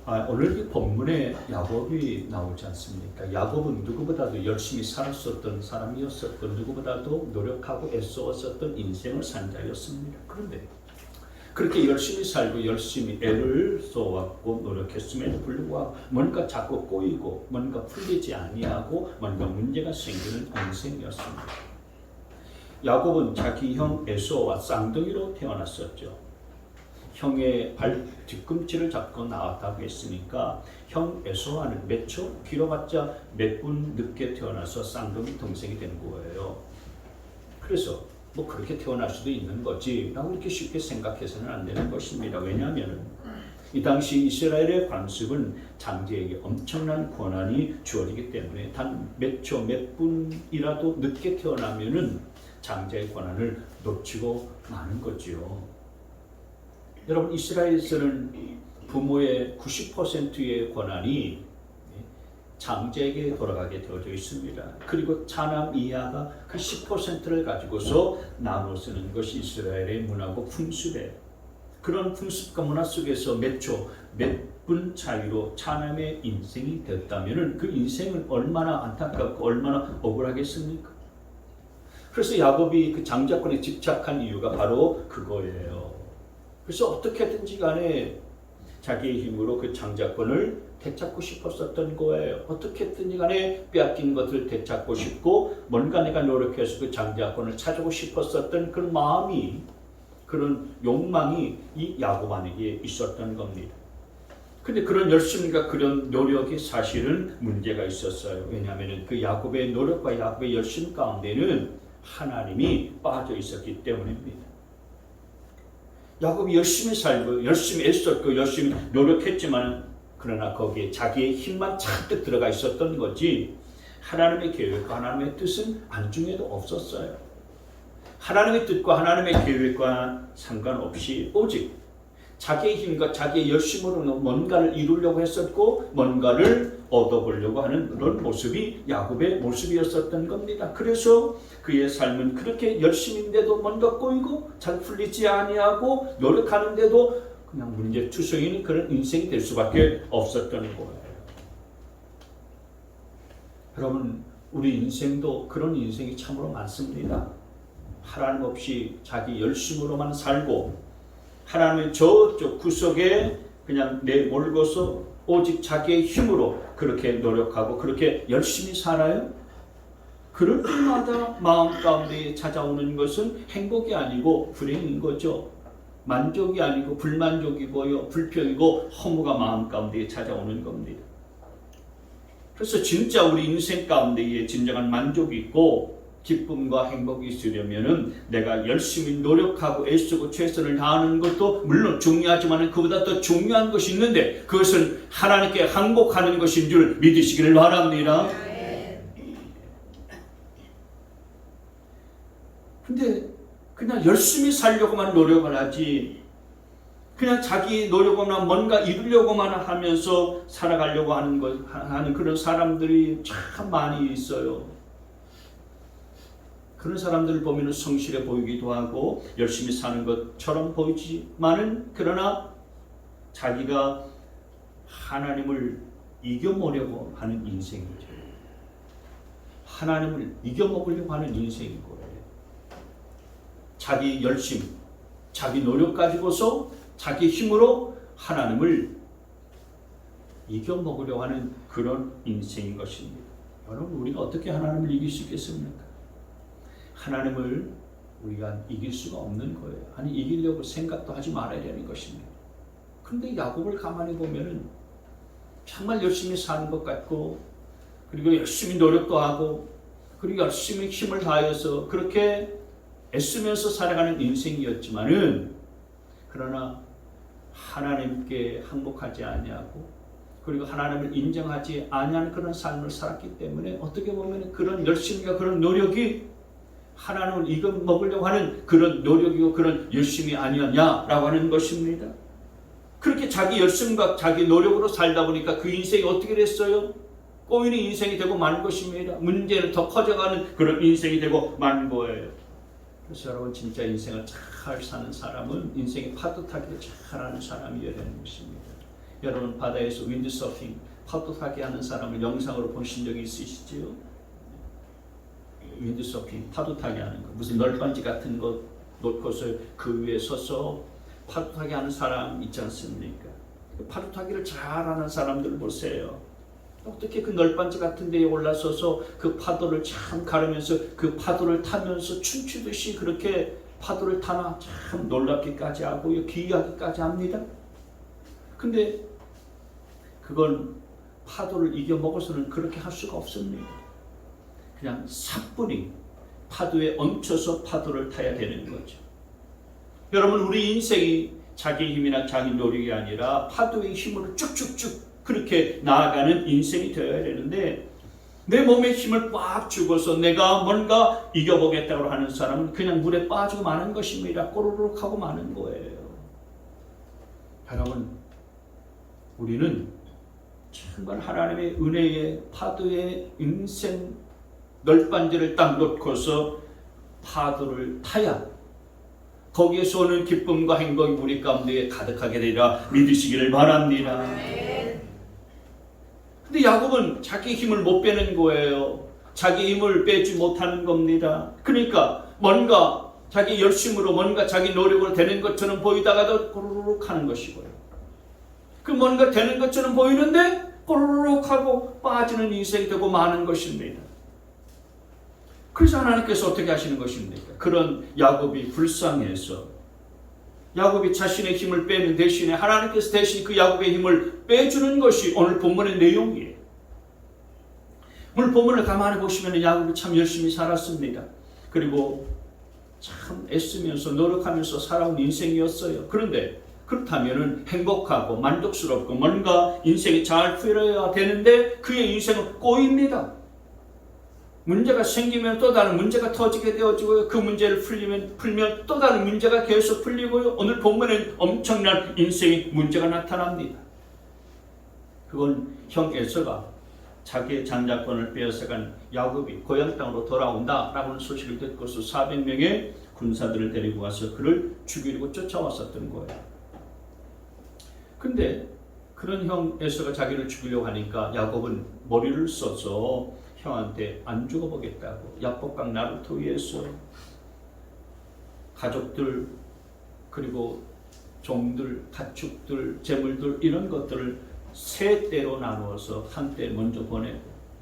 오늘 이 본문에 야곱이 나오지 않습니까? 야곱은 누구보다도 열심히 살았었던 사람이었었고 누구보다도 노력하고 애써왔었던 인생을 산 자였습니다. 그런데 그렇게 열심히 살고 열심히 애를 써왔고 노력했음에도 불구하고 뭔가 자꾸 꼬이고 뭔가 풀리지 아니하고 뭔가 문제가 생기는 인생이었습니다. 야곱은 자기 형 에서와 쌍둥이로 태어났었죠. 형의 발 뒤꿈치를 잡고 나왔다고 했으니까 형 에서와는 몇 초? 길어봤자 몇 분 늦게 태어나서 쌍둥이 동생이 된 거예요. 그래서 뭐 그렇게 태어날 수도 있는 거지 라고 이렇게 쉽게 생각해서는 안 되는 것입니다. 왜냐하면 이 당시 이스라엘의 관습은 장제에게 엄청난 권한이 주어지기 때문에 단 몇 초, 몇 분이라도 늦게 태어나면은 장제의 권한을 놓치고 마는 거지요. 여러분, 이스라엘에서는 부모의 90%의 권한이 장제에게 돌아가게 되어져 있습니다. 그리고 차남 이하가 그 10%를 가지고서 나눠 쓰는 것이 이스라엘의 문화고 풍습이에요. 그런 풍습과 문화 속에서 몇 초, 몇 분 차이로 차남의 인생이 됐다면 그 인생은 얼마나 안타깝고 얼마나 억울하겠습니까? 그래서 야곱이 그 장자권에 집착한 이유가 바로 그거예요. 그래서 어떻게든지 간에 자기의 힘으로 그 장자권을 되찾고 싶었었던 거예요. 어떻게든지 간에 빼앗긴 것을 되찾고 싶고 뭔가 내가 노력해서 그 장자권을 찾고 싶었었던 그런 마음이, 그런 욕망이 이 야곱 안에 있었던 겁니다. 근데 그런 열심과 그런 노력이 사실은 문제가 있었어요. 왜냐하면 그 야곱의 노력과 야곱의 열심 가운데는 하나님이 빠져 있었기 때문입니다. 야곱이 열심히 살고 열심히 애썼고 열심히 노력했지만 그러나 거기에 자기의 힘만 잔뜩 들어가 있었던 거지 하나님의 계획과 하나님의 뜻은 안중에도 없었어요. 하나님의 뜻과 하나님의 계획과 상관없이 오직 자기의 힘과 자기의 열심으로 뭔가를 이루려고 했었고 뭔가를 얻어보려고 하는 그런 모습이 야곱의 모습이었었던 겁니다. 그래서 그의 삶은 그렇게 열심인데도 뭔가 꼬이고 잘 풀리지 아니하고 노력하는데도 그냥 문제투성이는 그런 인생이 될 수밖에 없었던 거예요. 여러분, 우리 인생도 그런 인생이 참으로 많습니다. 하나님 없이 자기 열심으로만 살고 하나님의 저쪽 구석에 그냥 내몰고서 오직 자기의 힘으로 그렇게 노력하고 그렇게 열심히 살아요. 그럴 때마다 마음 가운데 찾아오는 것은 행복이 아니고 불행인 거죠. 만족이 아니고 불만족이고요, 불평이고 허무가 마음 가운데 찾아오는 겁니다. 그래서 진짜 우리 인생 가운데에 진정한 만족이 있고 기쁨과 행복이 있으려면은 내가 열심히 노력하고 애쓰고 최선을 다하는 것도 물론 중요하지만 그보다 더 중요한 것이 있는데 그것은 하나님께 항복하는 것인 줄 믿으시기를 바랍니다. 근데 그냥 열심히 살려고만 노력을 하지 그냥 자기 노력으로만 뭔가 이루려고만 하면서 살아가려고 하는 그런 사람들이 참 많이 있어요. 그런 사람들을 보면 성실해 보이기도 하고 열심히 사는 것처럼 보이지만은 그러나 자기가 하나님을 이겨먹으려고 하는 인생이죠. 하나님을 이겨먹으려고 하는 인생인 거예요. 자기 열심, 자기 노력 가지고서 자기 힘으로 하나님을 이겨먹으려고 하는 그런 인생인 것입니다. 여러분, 우리가 어떻게 하나님을 이길 수 있겠습니까? 하나님을 우리가 이길 수가 없는 거예요. 아니, 이기려고 생각도 하지 말아야 되는 것입니다. 그런데 야곱을 가만히 보면은 정말 열심히 사는 것 같고 그리고 열심히 노력도 하고 그리고 열심히 힘을 다해서 그렇게 애쓰면서 살아가는 인생이었지만은 그러나 하나님께 항복하지 아니하고 그리고 하나님을 인정하지 아니하는 그런 삶을 살았기 때문에 어떻게 보면 그런 열심과 그런 노력이 하나님을 이겨먹으려고 하는 그런 노력이고 그런 열심이 아니었냐라고 하는 것입니다. 그렇게 자기 열심과 자기 노력으로 살다 보니까 그 인생이 어떻게 됐어요? 꼬이는 인생이 되고 만 것입니다. 문제는 더 커져가는 그런 인생이 되고 만 거예요. 그래서 여러분, 진짜 인생을 잘 사는 사람은 인생의 파도 타기를 잘하는 사람이어야 되는 것입니다. 여러분 바다에서 윈드서핑, 파도 타기 하는 사람을 영상으로 보신 적이 있으시지요? 윈드서핑, 파도 타기 하는 거. 무슨 널빤지 같은 거 놓고서 그 위에 서서 파도 타기 하는 사람 있지 않습니까? 파도 타기를 잘하는 사람들 보세요. 어떻게 그 널빤지 같은 데에 올라서서 그 파도를 참 가르면서 그 파도를 타면서 춤추듯이 그렇게 파도를 타나 참 놀랍기까지 하고요. 기이하기까지 합니다. 근데 그건 파도를 이겨먹어서는 그렇게 할 수가 없습니다. 그냥 사뿐히 파도에 얹혀서 파도를 타야 되는 거죠. 여러분, 우리 인생이 자기 힘이나 자기 노력이 아니라 파도의 힘으로 쭉쭉쭉 그렇게 나아가는 인생이 되어야 되는데, 내 몸에 힘을 꽉 주고서 내가 뭔가 이겨보겠다고 하는 사람은 그냥 물에 빠지고 마는 것입니다. 꼬르륵 하고 마는 거예요. 여러분, 우리는 정말 하나님의 은혜의 파도의 인생 널빤지를 딱 놓고서 파도를 타야 거기에서 오는 기쁨과 행복이 우리 가운데 가득하게 되리라 믿으시기를 바랍니다. 근데 야곱은 자기 힘을 못 빼는 거예요. 자기 힘을 빼지 못하는 겁니다. 그러니까 뭔가 자기 열심으로 뭔가 자기 노력으로 되는 것처럼 보이다가도 꼬르륵 하는 것이고요. 그 뭔가 되는 것처럼 보이는데 꼬르륵 하고 빠지는 인생이 되고 마는 것입니다. 그래서 하나님께서 어떻게 하시는 것입니까? 그런 야곱이 불쌍해서 야곱이 자신의 힘을 빼는 대신에 하나님께서 대신 그 야곱의 힘을 빼주는 것이 오늘 본문의 내용이에요. 오늘 본문을 가만히 보시면 야곱이 참 열심히 살았습니다. 그리고 참 애쓰면서 노력하면서 살아온 인생이었어요. 그런데 그렇다면 행복하고 만족스럽고 뭔가 인생이 잘 풀어야 되는데 그의 인생은 꼬입니다. 문제가 생기면 또 다른 문제가 터지게 되어지고요. 그 문제를 풀면 또 다른 문제가 계속 풀리고요. 오늘 본문엔 엄청난 인생의 문제가 나타납니다. 그건 형 에서가 자기의 장자권을 빼앗아간 야곱이 고향 땅으로 돌아온다라는 소식을 듣고서 400명의 군사들을 데리고 와서 그를 죽이려고 쫓아왔었던 거예요. 근데 그런 형 에서가 자기를 죽이려고 하니까 야곱은 머리를 써서 형한테 안 죽어보겠다고 야복강 나루터 위에서 가족들 그리고 종들, 가축들, 재물들 이런 것들을 세 대로 나누어서 한 대 먼저 보내고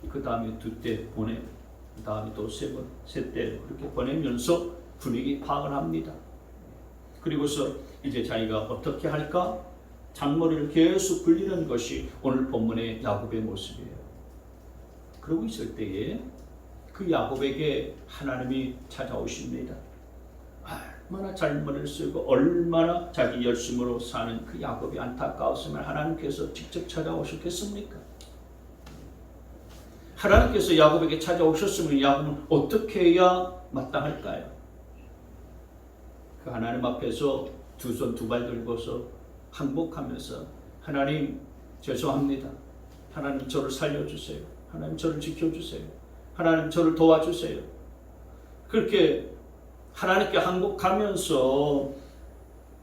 그 다음에 두 대 보내고 그 다음에 또 세 대 그렇게 보내면서 분위기 파악을 합니다. 그리고서 이제 자기가 어떻게 할까? 잔머리를 계속 굴리는 것이 오늘 본문의 야곱의 모습이에요. 그러고 있을 때에 그 야곱에게 하나님이 찾아오십니다. 얼마나 잔머리를 쓰고 얼마나 자기 열심으로 사는 그 야곱이 안타까웠으면 하나님께서 직접 찾아오셨겠습니까? 하나님께서 야곱에게 찾아오셨으면 야곱은 어떻게 해야 마땅할까요? 그 하나님 앞에서 두 손 두 발 들고서 항복하면서 하나님 죄송합니다. 하나님 저를 살려주세요. 하나님 저를 지켜주세요. 하나님 저를 도와주세요. 그렇게 하나님께 항복하면서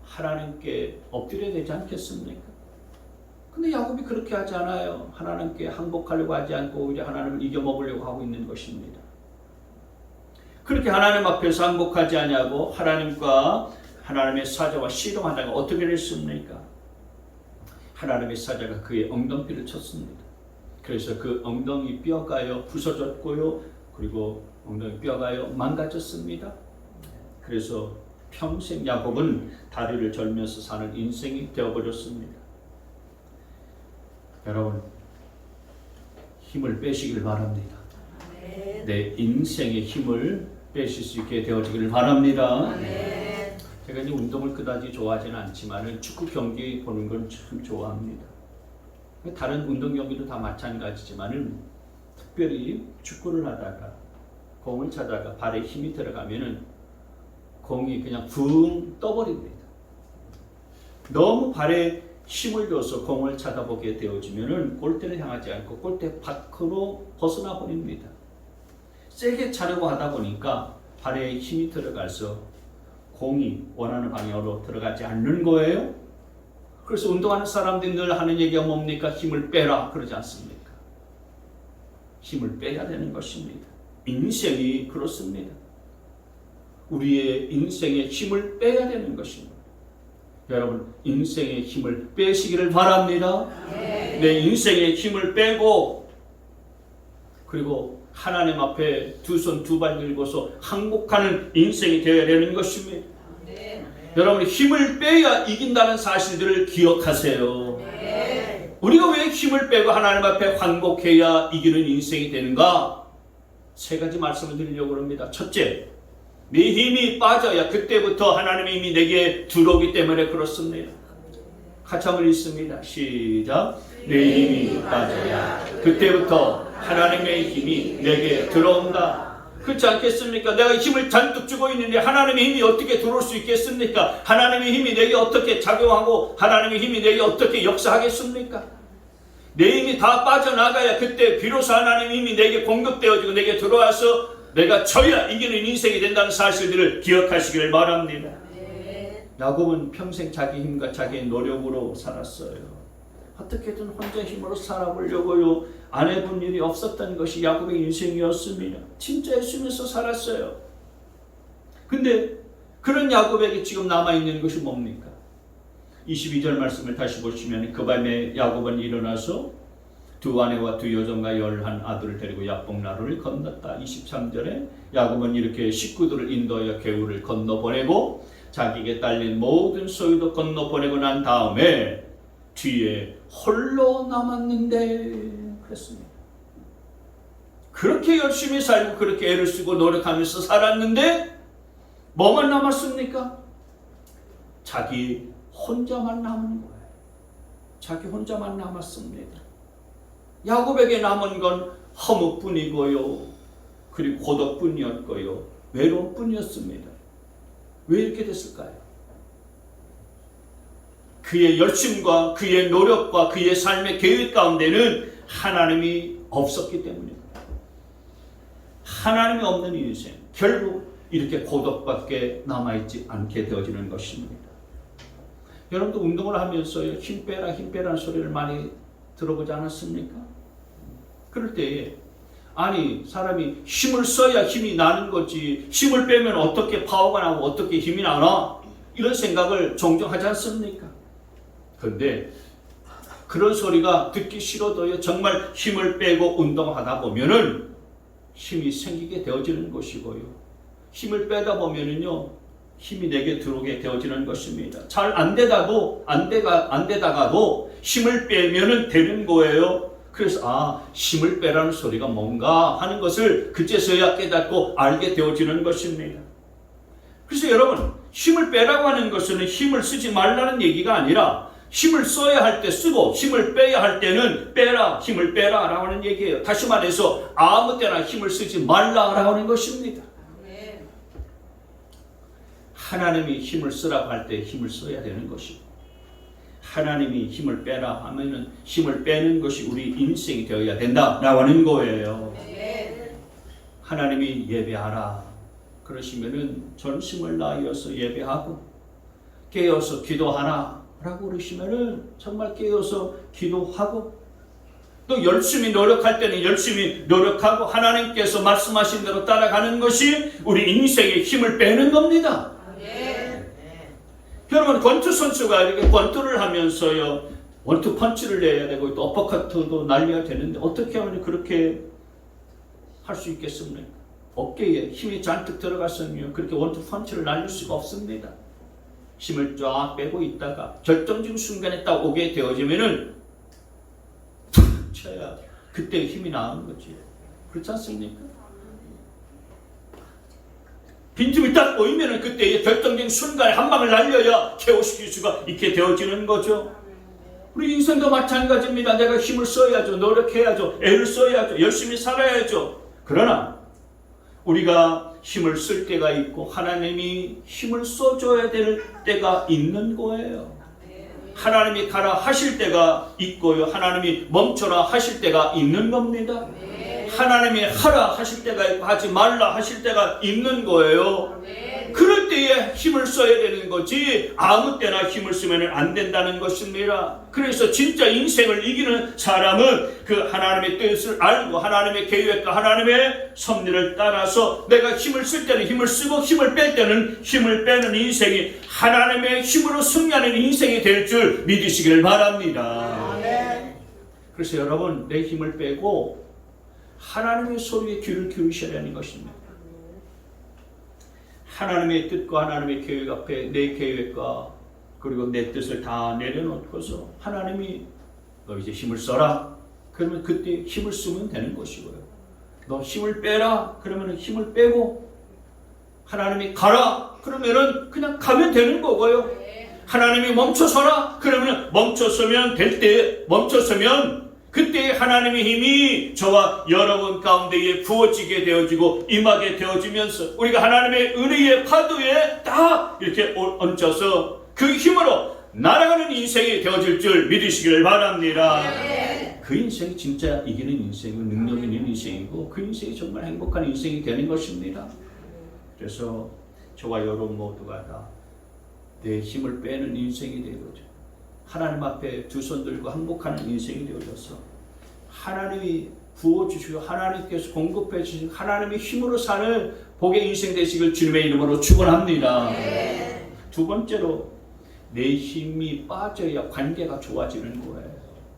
하나님께 엎드려야 되지 않겠습니까? 근데 야곱이 그렇게 하지 않아요. 하나님께 항복하려고 하지 않고 오히려 하나님을 이겨먹으려고 하고 있는 것입니다. 그렇게 하나님 앞에서 항복하지 않냐고 하나님과 하나님의 사자와 씨름하다가 어떻게 됐습니까? 하나님의 사자가 그의 엉덩이를 쳤습니다. 그래서 그 엉덩이 뼈가요 부서졌고요. 그리고 엉덩이 뼈가요 망가졌습니다. 그래서 평생 야곱은 다리를 절면서 사는 인생이 되어버렸습니다. 여러분, 힘을 빼시기를 바랍니다. 내 인생의 힘을 빼실 수 있게 되어지기를 바랍니다. 제가 이제 운동을 그다지 좋아하지는 않지만 축구 경기 보는 건 참 좋아합니다. 다른 운동 경기도 다 마찬가지지만 특별히 축구를 하다가 공을 차다가 발에 힘이 들어가면은 공이 그냥 붕 떠버립니다. 너무 발에 힘을 줘서 공을 쳐다보게 되어지면은 골대를 향하지 않고 골대 밖으로 벗어나 버립니다. 세게 차려고 하다 보니까 발에 힘이 들어가서 공이 원하는 방향으로 들어가지 않는 거예요. 그래서 운동하는 사람들이 늘 하는 얘기가 뭡니까? 힘을 빼라 그러지 않습니까? 힘을 빼야 되는 것입니다. 인생이 그렇습니다. 우리의 인생에 힘을 빼야 되는 것입니다. 여러분, 인생의 힘을 빼시기를 바랍니다. 내 인생의 힘을 빼고, 그리고 하나님 앞에 두 손 두 발 들고서 항복하는 인생이 되어야 되는 것입니다. 여러분, 힘을 빼야 이긴다는 사실들을 기억하세요. 우리가 왜 힘을 빼고 하나님 앞에 항복해야 이기는 인생이 되는가? 세 가지 말씀을 드리려고 합니다. 첫째, 네 힘이 빠져야 그때부터 하나님의 힘이 내게 들어오기 때문에 그렇습니다. 같이 한번 읽습니다. 시작. 내 힘이 빠져야 그때부터 하나님의 힘이 내게 들어온다. 그렇지 않겠습니까? 내가 힘을 잔뜩 주고 있는데 하나님의 힘이 어떻게 들어올 수 있겠습니까? 하나님의 힘이 내게 어떻게 작용하고 하나님의 힘이 내게 어떻게 역사하겠습니까? 내 힘이 다 빠져나가야 그때 비로소 하나님의 힘이 내게 공급되어지고 내게 들어와서 내가 져야 이기는 인생이 된다는 사실들을 기억하시기를 바랍니다. 야곱은 평생 자기 힘과 자기의 노력으로 살았어요. 어떻게든 혼자 힘으로 살아보려고요. 안 해본 일이 없었던 것이 야곱의 인생이었습니다. 진짜 열심히서 살았어요. 근데 그런 야곱에게 지금 남아있는 것이 뭡니까? 22절 말씀을 다시 보시면 그 밤에 야곱은 일어나서 두 아내와 두 여종과 11 아들을 데리고 야복나루를 건넜다. 23절에 야곱은 이렇게 식구들을 인도하여 개울을 건너보내고 자기에게 딸린 모든 소유도 건너보내고 난 다음에 뒤에 홀로 남았는데 그랬습니다. 그렇게 열심히 살고 그렇게 애를 쓰고 노력하면서 살았는데 뭐만 남았습니까? 자기 혼자만 남은 거예요. 자기 혼자만 남았습니다. 야곱에게 남은 건 허무뿐이고요. 그리고 고독뿐이었고요. 외로움뿐이었습니다. 왜 이렇게 됐을까요? 그의 열심과 그의 노력과 그의 삶의 계획 가운데는 하나님이 없었기 때문입니다. 하나님이 없는 인생, 결국 이렇게 고독밖에 남아있지 않게 되어지는 것입니다. 여러분도 운동을 하면서 힘 빼라 힘 빼라는 소리를 많이 들어보지 않았습니까? 그럴 때에 아니 사람이 힘을 써야 힘이 나는 거지 힘을 빼면 어떻게 파워가 나고 어떻게 힘이 나나 이런 생각을 종종 하지 않습니까? 그런데 그런 소리가 듣기 싫어도요 정말 힘을 빼고 운동하다 보면은 힘이 생기게 되어지는 것이고요 힘을 빼다 보면은요 힘이 내게 들어오게 되어지는 것입니다. 잘 안 되다가도 힘을 빼면은 되는 거예요. 그래서 힘을 빼라는 소리가 뭔가 하는 것을 그제서야 깨닫고 알게 되어지는 것입니다. 그래서 여러분 힘을 빼라고 하는 것은 힘을 쓰지 말라는 얘기가 아니라 힘을 써야 할 때 쓰고 힘을 빼야 할 때는 빼라 힘을 빼라 라고 하는 얘기예요. 다시 말해서 아무 때나 힘을 쓰지 말라라고 하는 것입니다. 하나님이 힘을 쓰라고 할 때 힘을 써야 되는 것이고 하나님이 힘을 빼라 하면은 힘을 빼는 것이 우리 인생이 되어야 된다라고 하는 거예요. 하나님이 예배하라 그러시면은 전심을 다하여서 예배하고 깨어서 기도하라 라고 그러시면은 정말 깨어서 기도하고 또 열심히 노력할 때는 열심히 노력하고 하나님께서 말씀하신 대로 따라가는 것이 우리 인생의 힘을 빼는 겁니다. 여러분 권투 선수가 이렇게 권투를 하면서요 원투 펀치를 내야 되고 또 어퍼커트도 날려야 되는데 어떻게 하면 그렇게 할 수 있겠습니까? 어깨에 힘이 잔뜩 들어갔으면 그렇게 원투 펀치를 날릴 수가 없습니다. 힘을 쫙 빼고 있다가 결정적인 순간에 딱 오게 되어지면은 툭 쳐야 그때 힘이 나오는 거지. 그렇지 않습니까? 빈틈이 딱 보이면은 그때 결정적인 순간에 한 방을 날려야 KO시킬 수가 있게 되어지는 거죠. 우리 인생도 마찬가지입니다. 내가 힘을 써야죠. 노력해야죠. 애를 써야죠. 열심히 살아야죠. 그러나 우리가 힘을 쓸 때가 있고 하나님이 힘을 써줘야 될 때가 있는 거예요. 하나님이 가라 하실 때가 있고요. 하나님이 멈춰라 하실 때가 있는 겁니다. 하나님이 하라 하실 때가 있고 하지 말라 하실 때가 있는 거예요. 그럴 그때에 힘을 써야 되는 거지 아무 때나 힘을 쓰면 안 된다는 것입니다. 그래서 진짜 인생을 이기는 사람은 그 하나님의 뜻을 알고 하나님의 계획과 하나님의 섭리를 따라서 내가 힘을 쓸 때는 힘을 쓰고 힘을 뺄 때는 힘을 빼는 인생이 하나님의 힘으로 승리하는 인생이 될 줄 믿으시기를 바랍니다. 그래서 여러분 내 힘을 빼고 하나님의 소리에 귀를 기울이셔야 하는 것입니다. 하나님의 뜻과 하나님의 계획 앞에 내 계획과 그리고 내 뜻을 다 내려놓고서 하나님이 너 이제 힘을 써라. 그러면 그때 힘을 쓰면 되는 것이고요. 너 힘을 빼라. 그러면 힘을 빼고 하나님이 가라. 그러면은 그냥 가면 되는 거고요. 하나님이 멈춰서라. 그러면 멈춰서면 될 때 멈춰서면 그때 하나님의 힘이 저와 여러분 가운데에 부어지게 되어지고 임하게 되어지면서 우리가 하나님의 은혜의 파도에 딱 이렇게 얹혀서 그 힘으로 날아가는 인생이 되어질 줄 믿으시기를 바랍니다. 그 인생이 진짜 이기는 인생이고 능력 있는 인생이고 그 인생이 정말 행복한 인생이 되는 것입니다. 그래서 저와 여러분 모두가 다 내 힘을 빼는 인생이 되어져 하나님 앞에 두 손 들고 항복하는 인생이 되어져서 하나님이 부어주시고 하나님께서 공급해 주신 하나님의 힘으로 사는 복의 인생 되시길 주님의 이름으로 축원합니다. 두 번째로 내 힘이 빠져야 관계가 좋아지는 거예요.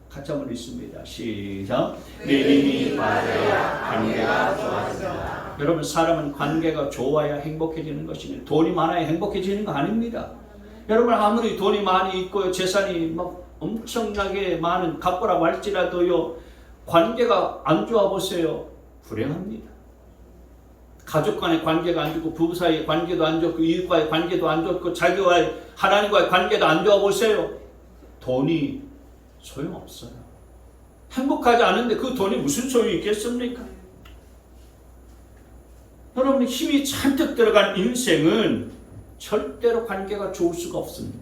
같이 한번 읽습니다. 시작. 내 힘이 빠져야 관계가 좋아진다. 여러분 사람은 관계가 좋아야 행복해지는 것입니다. 돈이 많아야 행복해지는 거 아닙니다. 여러분 아무리 돈이 많이 있고 재산이 막 엄청나게 많은 갑부라고 할지라도요 관계가 안 좋아 보세요. 불행합니다. 가족 간의 관계가 안 좋고 부부 사이의 관계도 안 좋고 이웃과의 관계도 안 좋고 자기와의 하나님과의 관계도 안 좋아 보세요. 돈이 소용없어요. 행복하지 않은데 그 돈이 무슨 소용이 있겠습니까? 여러분 힘이 잔뜩 들어간 인생은 절대로 관계가 좋을 수가 없습니다.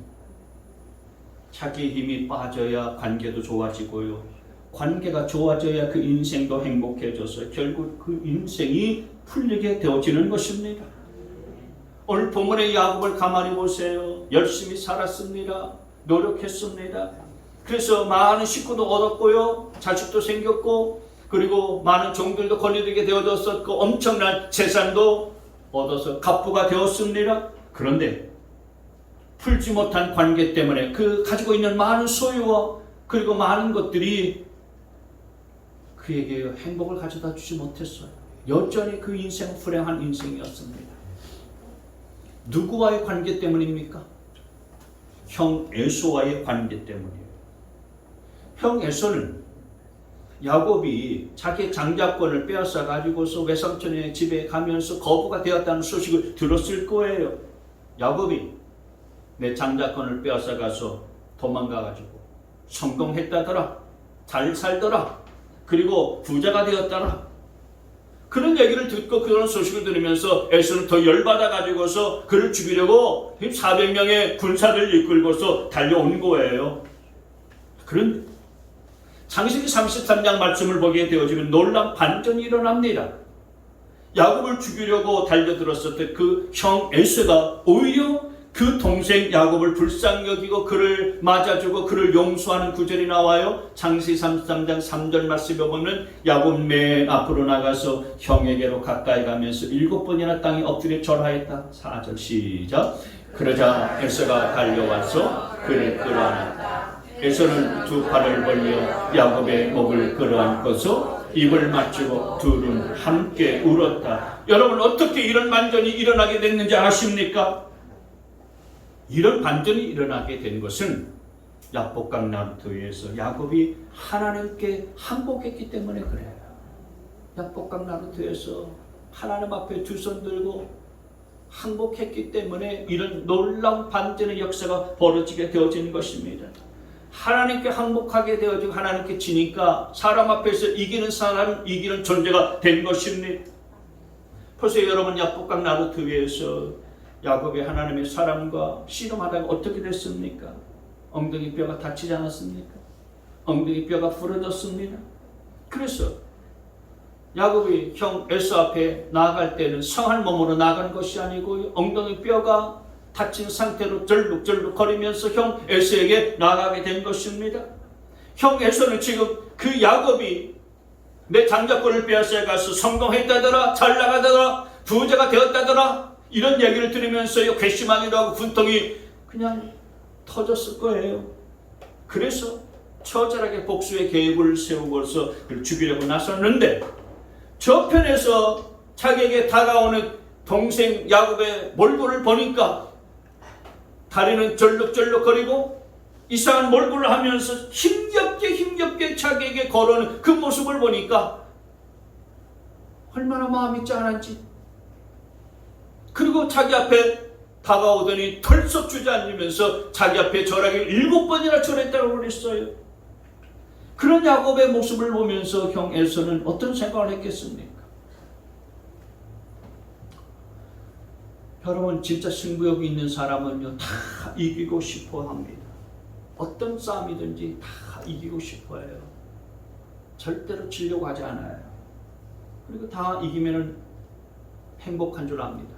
자기 힘이 빠져야 관계도 좋아지고요. 관계가 좋아져야 그 인생도 행복해져서 결국 그 인생이 풀리게 되어지는 것입니다. 오늘 본문의 야곱을 가만히 보세요. 열심히 살았습니다. 노력했습니다. 그래서 많은 식구도 얻었고요. 자식도 생겼고 그리고 많은 종들도 거느리게 되어졌었고 엄청난 재산도 얻어서 갑부가 되었습니다. 그런데 풀지 못한 관계 때문에 그 가지고 있는 많은 소유와 그리고 많은 것들이 그에게 행복을 가져다 주지 못했어요. 여전히 그 인생은 불행한 인생이었습니다. 누구와의 관계 때문입니까? 형 에서와의 관계 때문이에요. 형 에서는 야곱이 자기 장자권을 빼앗아 가지고서 외삼촌의 집에 가면서 거부가 되었다는 소식을 들었을 거예요. 야곱이 내 장자권을 빼앗아 가서 도망가 가지고 성공했다더라. 잘 살더라. 그리고 부자가 되었더라. 그런 얘기를 듣고 그런 소식을 들으면서 에서는 더 열받아 가지고서 그를 죽이려고 400명의 군사들을 이끌고서 달려온 거예요. 그런데 창세기 33장 말씀을 보게 되어지면 놀라운 반전이 일어납니다. 야곱을 죽이려고 달려들었을 그 형 에서가 오히려 그 동생 야곱을 불쌍히 여기고 그를 맞아주고 그를 용서하는 구절이 나와요. 창세기 33장 3절 말씀에 보면 야곱 맨 앞으로 나가서 형에게로 가까이 가면서 7번이나 땅에 엎드려 절하였다. 4절 시작. 그러자 에서가 달려와서 그를 끌어안았다. 에서는 두 팔을 벌려 야곱의 목을 끌어안고서 입을 맞추고 둘은 함께 울었다. 여러분 어떻게 이런 반전이 일어나게 됐는지 아십니까? 이런 반전이 일어나게 된 것은 야복강 나루터에서 야곱이 하나님께 항복했기 때문에 그래요. 야복강 나루터에서 하나님 앞에 두 손 들고 항복했기 때문에 이런 놀라운 반전의 역사가 벌어지게 되어지는 것입니다. 하나님께 항복하게 되어지고 하나님께 지니까 사람 앞에서 이기는 사람, 이기는 존재가 된 것입니다. 벌써 여러분 야복강 나루터에서 야곱이 하나님의 사람과 씨름하다가 어떻게 됐습니까? 엉덩이 뼈가 다치지 않았습니까? 엉덩이 뼈가 부러졌습니다. 그래서 야곱이 형 에서 앞에 나아갈 때는 성한 몸으로 나간 것이 아니고 엉덩이 뼈가 다친 상태로 절룩절룩 거리면서 형 에서에게 나아가게 된 것입니다. 형 에서는 지금 그 야곱이 내 장자권을 빼앗아 가서 성공했다더라, 잘 나가더라, 부자가 되었다더라, 이런 얘기를 들으면서요 괘씸하기도 하고 분통이 그냥 터졌을 거예요. 그래서 처절하게 복수의 계획을 세우고서 그를 죽이려고 나섰는데, 저편에서 자기에게 다가오는 동생 야곱의 몰골을 보니까 다리는 절룩절룩거리고 이상한 몰골을 하면서 힘겹게 자기에게 걸어오는 그 모습을 보니까 얼마나 마음이 짠한지. 그리고 자기 앞에 다가오더니 털썩 주저앉으면서 자기 앞에 절하기를 7번이나 절했다고 그랬어요. 그런 야곱의 모습을 보면서 형 에서는 어떤 생각을 했겠습니까? 여러분, 진짜 승부욕이 있는 사람은요 다 이기고 싶어 합니다. 어떤 싸움이든지 다 이기고 싶어 해요. 절대로 지려고 하지 않아요. 그리고 다 이기면은 행복한 줄 압니다.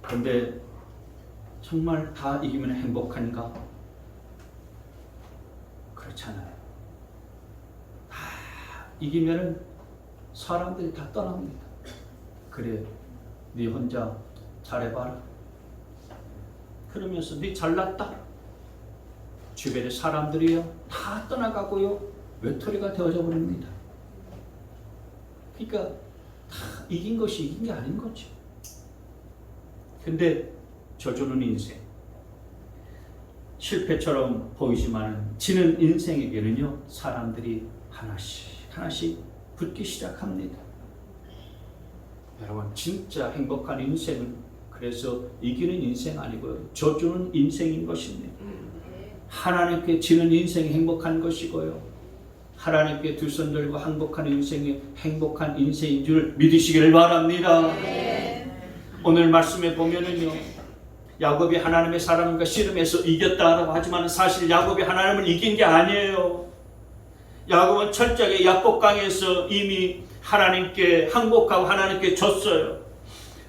그런데 정말 다 이기면 행복한가? 그렇잖아요. 다 이기면은 사람들이 다 떠납니다. 그래, 네 혼자 잘해봐라. 그러면서 네 잘났다. 주변의 사람들이요 다 떠나가고요 외톨이가 되어져 버립니다. 그러니까 다 이긴 것이 이긴 게 아닌 거죠. 근데 져주는 인생, 실패처럼 보이지만 지는 인생에게는요 사람들이 하나씩 붙기 시작합니다. 여러분, 진짜 행복한 인생은 그래서 이기는 인생 아니고요 져주는 인생인 것입니다. 하나님께 지는 인생이 행복한 것이고요 하나님께 두 손 들고 행복한 인생이 행복한 인생인 줄 믿으시기를 바랍니다. 오늘 말씀에 보면은요 야곱이 하나님의 사람과 씨름해서 이겼다라고 하지만 사실 야곱이 하나님을 이긴 게 아니에요. 야곱은 철저하게 야복강에서 이미 하나님께 항복하고 하나님께 졌어요.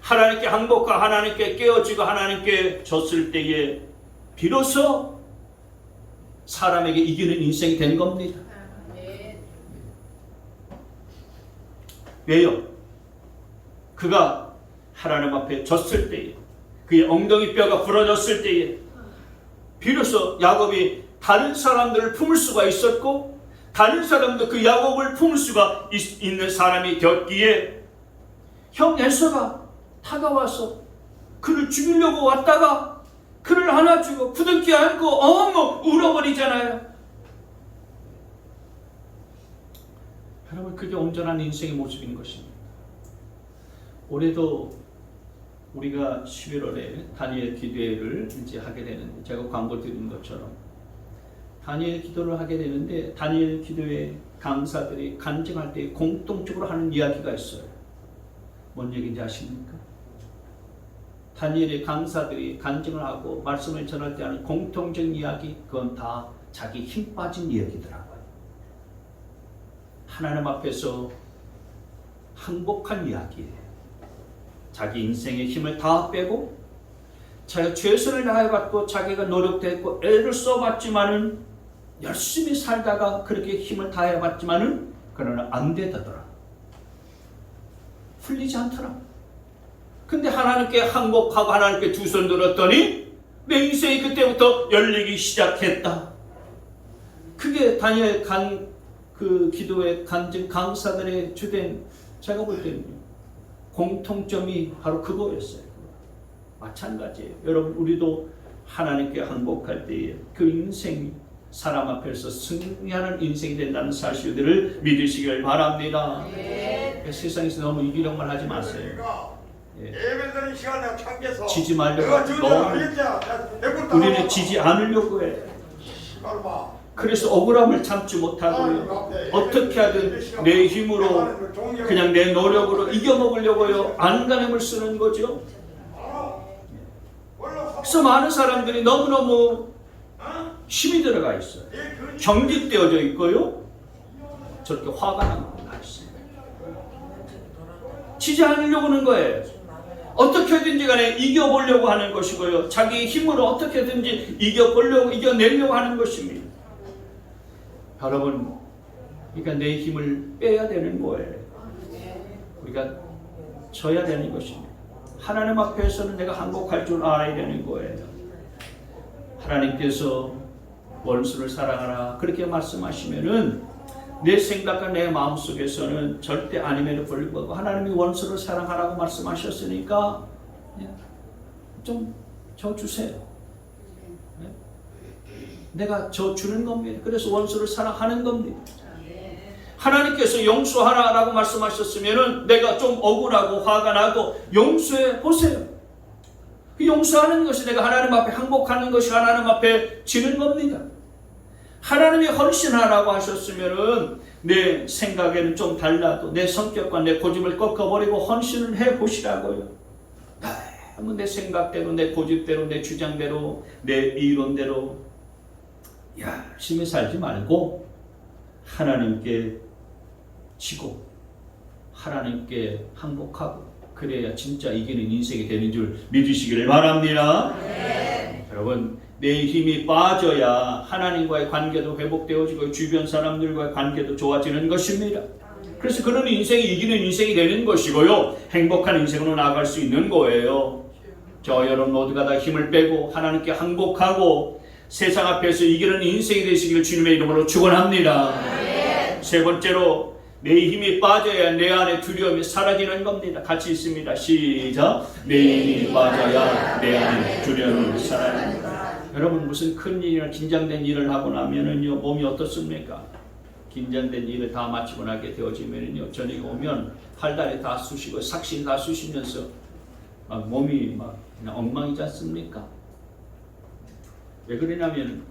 하나님께 항복하고 하나님께 깨어지고 하나님께 졌을 때에 비로소 사람에게 이기는 인생이 된 겁니다. 왜요? 그가 하나님 앞에 졌을 때에, 그의 엉덩이 뼈가 부러졌을 때에 비로소 야곱이 다른 사람들을 품을 수가 있었고 다른 사람도 그 야곱을 품을 수가 있는 사람이 되었기에 형 에서가 다가와서 그를 죽이려고 왔다가 그를 안아주고 부둥켜 안고 어머 울어버리잖아요. 여러분, 그게 온전한 인생의 모습인 것입니다. 올해도 우리가 11월에 다니엘 기도회를 이제 하게 되는데, 제가 광고 드린 것처럼 다니엘 기도를 하게 되는데 다니엘 기도회 강사들이 간증할 때 공통적으로 하는 이야기가 있어요. 뭔 얘기인지 아십니까? 다니엘의 강사들이 간증을 하고 말씀을 전할 때 하는 공통적인 이야기, 그건 다 자기 힘 빠진 이야기더라고요. 하나님 앞에서 항복한 이야기예요. 자기 인생의 힘을 다 빼고 자기가 최선을 다해봤고 자기가 노력했고 애를 써봤지만은 열심히 살다가 그렇게 힘을 다해봤지만은 그러나 안 되더라. 풀리지 않더라. 근데 하나님께 항복하고 하나님께 두 손 들었더니 내 인생이 그때부터 열리기 시작했다. 그게 다니엘 그 기도의 간증 강사들의 주된, 제가 볼 때는 공통점이 바로 그거였어요. 마찬가지예요. 여러분, 우리도 하나님께 항복할 때에 그 인생이 사람 앞에서 승리하는 인생이 된다는 사실들을 믿으시길 바랍니다. 세상에서 너무 이기려고만 하지 마세요. 예배드리는 시간에 참겨서 지지 말려고 너무 우리는 지지 않으려고 해. 그래서 억울함을 참지 못하고요 어떻게 하든 내 힘으로 그냥 내 노력으로 이겨먹으려고요 안간힘을 쓰는 거죠. 그래서 많은 사람들이 너무너무 힘이 들어가 있어요. 경직되어져 있고요 저렇게 화가 나 있어요. 지지 않으려고 하는 거예요. 어떻게든지 간에 이겨보려고 하는 것이고요. 자기 힘으로 어떻게든지 이겨내려고 하는 것입니다. 여러분, 그러니까 내 힘을 빼야 되는 거예요. 우리가 져야 되는 것입니다. 하나님 앞에서는 내가 항복할 줄 알아야 되는 거예요. 하나님께서 원수를 사랑하라 그렇게 말씀하시면은 내 생각과 내 마음속에서는 절대 아님에도 불구하고 하나님이 원수를 사랑하라고 말씀하셨으니까 좀 저 주세요. 내가 저 주는 겁니다. 그래서 원수를 사랑하는 겁니다. 하나님께서 용서하라라고 말씀하셨으면은 내가 좀 억울하고 화가 나도 용서해 보세요. 그 용서하는 것이 내가 하나님 앞에 항복하는 것이 하나님 앞에 지는 겁니다. 하나님이 헌신하라고 하셨으면은 내 생각에는 좀 달라도 내 성격과 내 고집을 꺾어버리고 헌신을 해 보시라고요. 너무 내 생각대로, 내 고집대로, 내 주장대로, 내 이론대로 열심히 살지 말고 하나님께 지고 하나님께 항복하고 그래야 진짜 이기는 인생이 되는 줄 믿으시기를 바랍니다. 네. 여러분, 내 힘이 빠져야 하나님과의 관계도 회복되어지고 주변 사람들과의 관계도 좋아지는 것입니다. 그래서 그런 인생이 이기는 인생이 되는 것이고요. 행복한 인생으로 나아갈 수 있는 거예요. 저 여러분 모두가 다 힘을 빼고 하나님께 항복하고 세상 앞에서 이기는 인생이 되시기를 주님의 이름으로 축원합니다. 세 번째로 내 힘이 빠져야 내 안에 두려움이 사라지는 겁니다. 같이 있습니다. 시작. 내 힘이 빠져야 내 안에 두려움이 사라집니다. 여러분 무슨 큰 일이나 긴장된 일을 하고 나면은요 몸이 어떻습니까? 긴장된 일을 다 마치고 나게 되어지면은요 저녁에 오면 팔다리 다 쑤시고 삭신 다 쑤시면서 막 몸이 막 그냥 엉망이지 않습니까? 왜 그러냐면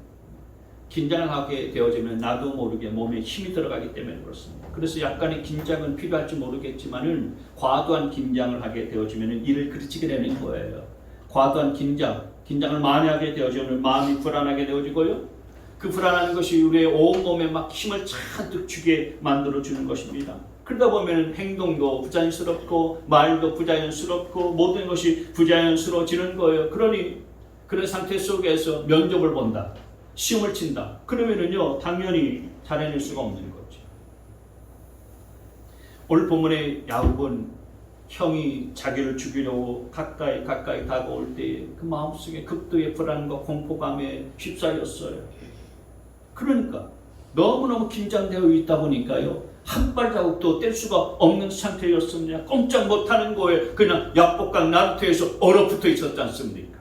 긴장을 하게 되어지면 나도 모르게 몸에 힘이 들어가기 때문에 그렇습니다. 그래서 약간의 긴장은 필요할지 모르겠지만은 과도한 긴장을 하게 되어지면 일을 그르치게 되는 거예요. 과도한 긴장을 많이 하게 되어지면 마음이 불안하게 되어지고요. 그 불안한 것이 우리의 온몸에 막 힘을 잔뜩 주게 만들어주는 것입니다. 그러다 보면 행동도 부자연스럽고 말도 부자연스럽고 모든 것이 부자연스러워지는 거예요. 그러니 그런 상태 속에서 면접을 본다. 시험을 친다. 그러면은요 당연히 잘해낼 수가 없는 거죠. 오늘 본문의 야곱은 형이 자기를 죽이려고 가까이 다가올 때 그 마음속에 극도의 불안과 공포감에 휩싸였어요. 그러니까 너무너무 긴장되어 있다 보니까요 한 발자국도 뗄 수가 없는 상태였습니다. 꼼짝 못하는 거에 그냥 약복강 나루터에서 얼어붙어 있었지 않습니까?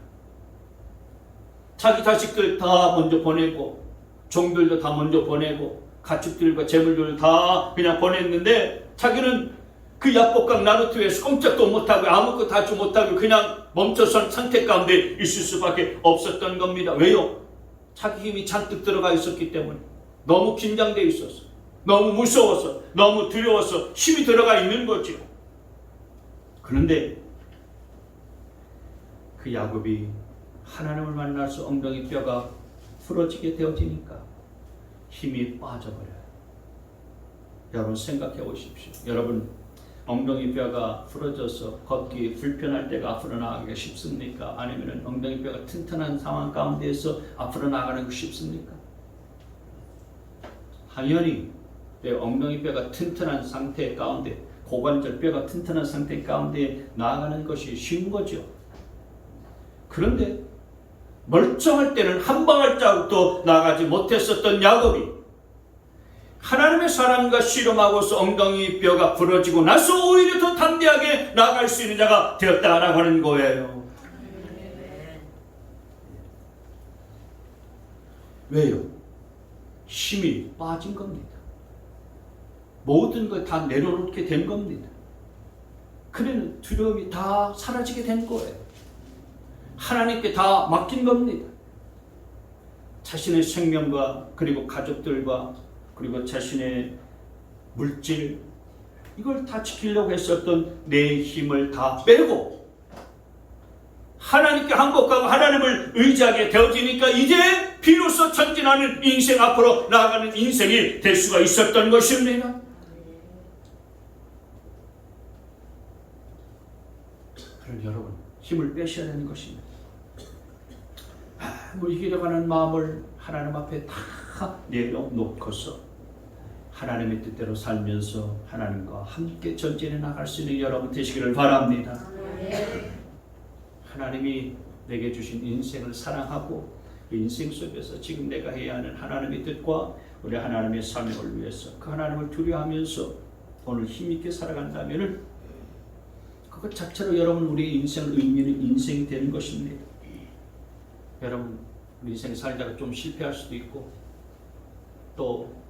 자기 자식들 다 먼저 보내고 종들도 다 먼저 보내고 가축들과 재물들을 다 그냥 보냈는데 자기는 그 약복강 나루터에서 꼼짝도 못하고 아무것도 하지 못하고 그냥 멈춰선 상태 가운데 있을 수밖에 없었던 겁니다. 왜요? 자기 힘이 잔뜩 들어가 있었기 때문에 너무 긴장되어 있었어. 너무 무서워서 너무 두려워서 힘이 들어가 있는 거죠. 그런데 그 야곱이 하나님을 만나서 엉덩이 뼈가 부러지게 되어지니까 힘이 빠져버려요. 여러분 생각해 보십시오. 여러분 엉덩이 뼈가 부러져서 걷기 불편할 때가 앞으로 나가기가 쉽습니까? 아니면 엉덩이 뼈가 튼튼한 상황 가운데에서 앞으로 나가는 게 쉽습니까? 당연히 내 엉덩이 뼈가 튼튼한 상태 가운데 고관절 뼈가 튼튼한 상태 가운데 나아가는 것이 쉬운 거죠. 그런데 멀쩡할 때는 한 발자국도 나가지 못했었던 야곱이 하나님의 사랑과 씨름하고서 엉덩이 뼈가 부러지고 나서 오히려 더 담대하게 나아갈 수 있는 자가 되었다라고 하는 거예요. 왜요? 힘이 빠진 겁니다. 모든 걸 다 내려놓게 된 겁니다. 그러면 두려움이 다 사라지게 된 거예요. 하나님께 다 맡긴 겁니다. 자신의 생명과 그리고 가족들과 그리고 자신의 물질 이걸 다 지키려고 했었던 내 힘을 다 빼고 하나님께 항복하고 하나님을 의지하게 되어지니까 이제 비로소 전진하는 인생 앞으로 나아가는 인생이 될 수가 있었던 것입니다. 여러분 힘을 빼셔야 되는 것입니다. 뭐 이기려고 하는 마음을 하나님 앞에 다 내려놓고서 하나님의 뜻대로 살면서 하나님과 함께 전진해 나갈 수 있는 여러분 되시기를 바랍니다. 하나님이 내게 주신 인생을 사랑하고 그 인생 속에서 지금 내가 해야 하는 하나님의 뜻과 우리 하나님의 사명을 위해서 그 하나님을 두려워하면서 오늘 힘있게 살아간다면 그것 자체로 여러분 우리 인생을 의미 있는 인생이 되는 것입니다. 여러분 우리 인생 살다가 좀 실패할 수도 있고 또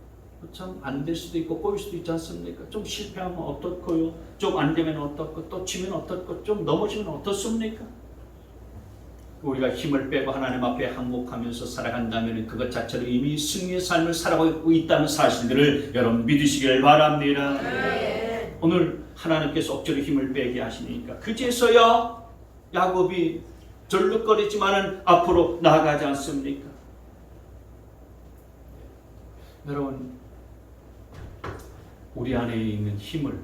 참 안 될 수도 있고 꼬일 수도 있지 않습니까? 좀 실패하면 어떻고요? 좀 안 되면 어떻고 또 치면 어떻고 좀 넘어지면 어떻습니까? 우리가 힘을 빼고 하나님 앞에 항복하면서 살아간다면 그것 자체로 이미 승리의 삶을 살아가고 있다는 사실들을 여러분 믿으시길 바랍니다. 오늘 하나님께서 억지로 힘을 빼게 하시니까 그제서야 야곱이 절룩거리지만은 앞으로 나아가지 않습니까? 여러분 우리 안에 있는 힘을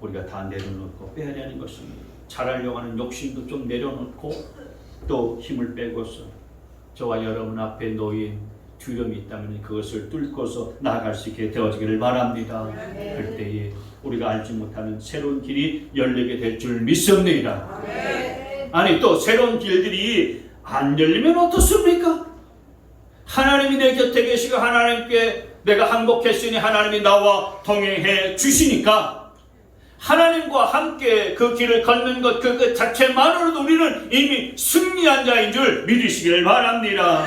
우리가 다 내려놓고 빼야 되는 것입니다. 잘하려고 하는 욕심도 좀 내려놓고 또 힘을 빼고서 저와 여러분 앞에 놓인 두려움이 있다면 그것을 뚫고서 나아갈 수 있게 되어지기를 바랍니다. 그때에 우리가 알지 못하는 새로운 길이 열리게 될 줄 믿습니다. 아니 또 새로운 길들이 안 열리면 어떻습니까? 하나님이 내 곁에 계시고 하나님께 내가 항복했으니 하나님이 나와 동행해 주시니까 하나님과 함께 그 길을 걷는 것 그 자체만으로도 우리는 이미 승리한 자인 줄 믿으시기를 바랍니다.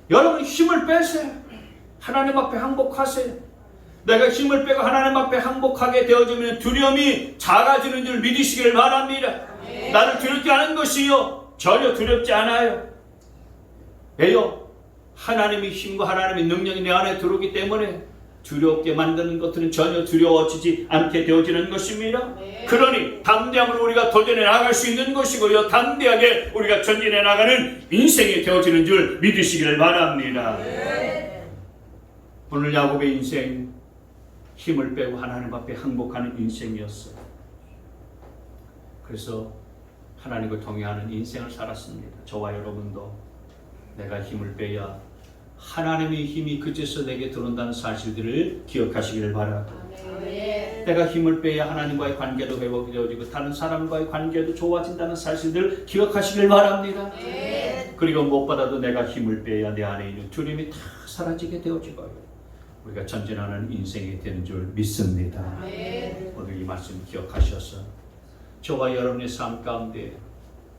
여러분 힘을 빼세요. 하나님 앞에 항복하세요. 내가 힘을 빼고 하나님 앞에 항복하게 되어지면 두려움이 작아지는 줄 믿으시기를 바랍니다. 나를 두렵지 않은 것이요 전혀 두렵지 않아요. 왜요? 하나님의 힘과 하나님의 능력이 내 안에 들어오기 때문에 두렵게 만드는 것들은 전혀 두려워지지 않게 되어지는 것입니다. 그러니 담대함으로 우리가 도전해 나갈 수 있는 것이고요. 담대하게 우리가 전진해 나가는 인생이 되어지는 줄 믿으시기를 바랍니다. 오늘 야곱의 인생 힘을 빼고 하나님 앞에 항복하는 인생이었어요. 그래서 하나님을 동행하는 인생을 살았습니다. 저와 여러분도 내가 힘을 빼야 하나님의 힘이 그제서 내게 들어온다는 사실들을 기억하시기를 바라고 내가 힘을 빼야 하나님과의 관계도 회복이 되어지고 다른 사람과의 관계도 좋아진다는 사실들을 기억하시길 바랍니다. 그리고 무엇보다도 내가 힘을 빼야 내 안에 있는 두려움이 다 사라지게 되어지고 우리가 전진하는 인생이 되는 줄 믿습니다. 오늘 이 말씀 기억하셔서 저와 여러분의 삶 가운데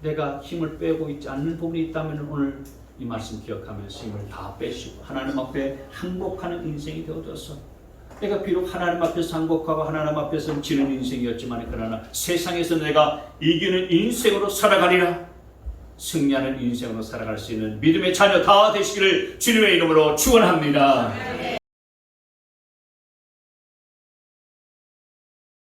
내가 힘을 빼고 있지 않는 부분이 있다면 오늘 이 말씀 기억하면서 힘을 다 빼시고 하나님 앞에 항복하는 인생이 되어져서 내가 비록 하나님 앞에서 항복하고 하나님 앞에서 지는 인생이었지만 그러나 세상에서 내가 이기는 인생으로 살아가리라. 승리하는 인생으로 살아갈 수 있는 믿음의 자녀 다 되시기를 주님의 이름으로 축원합니다.